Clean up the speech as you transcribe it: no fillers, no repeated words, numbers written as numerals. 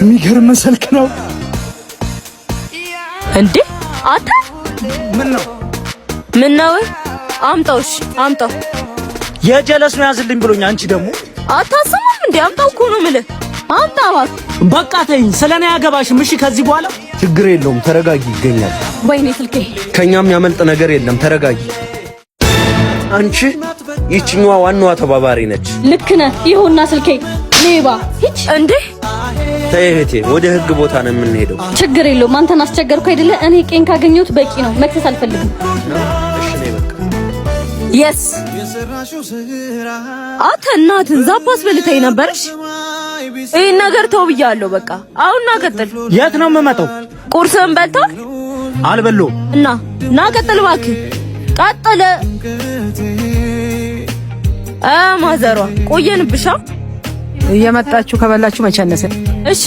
የሚገርም ስልክ ነው እንዴ አታ ምን ነው አምጣውሽ አምጣው የጀለስ ነው ያዝልኝ ብሎኝ አንቺ ደግሞ አታሰማም እንዴ አምጣው እኮ ነው የምልህ አምጣው በቃ ተይኝ ስለኔ ያገባሽም እሺ ከዚህ በኋላ ችግር የለውም ተረጋጊ ይገኛል ወይኔ ስልኬ ከኛም ያመልጥ ነገር የለም ተረጋጊ አንቺ ይችኛዋ ዋናዋ ተባባሪ ነች ልክ ነህ ይሁንና ስልኬ ሌባ ሂጭ እንዴ ተይሄቴ ወደ ህግ ቦታ ነው የምንሄደው ችግር የለውም አንተን አስቸገርኩ አይደለ እኔ ቄን ካገኘሁት በቂ ነው መክሰስ አልፈልግም እሺ ነይ በቃ የስ አተ እናትን ዛባስ በልተይ ነበርሽ ይሄን ነገር ተው ብያለሁ በቃ አሁን ና ቀጥል የት ነው የምመጣው ቁርስን በልተህ አልበላሁም እና ና ቀጥል እባክህ ቀጥል ማዘሯ ቆየንብሻ እየመጣችሁ ከበላችሁ መቸነሰ እሺ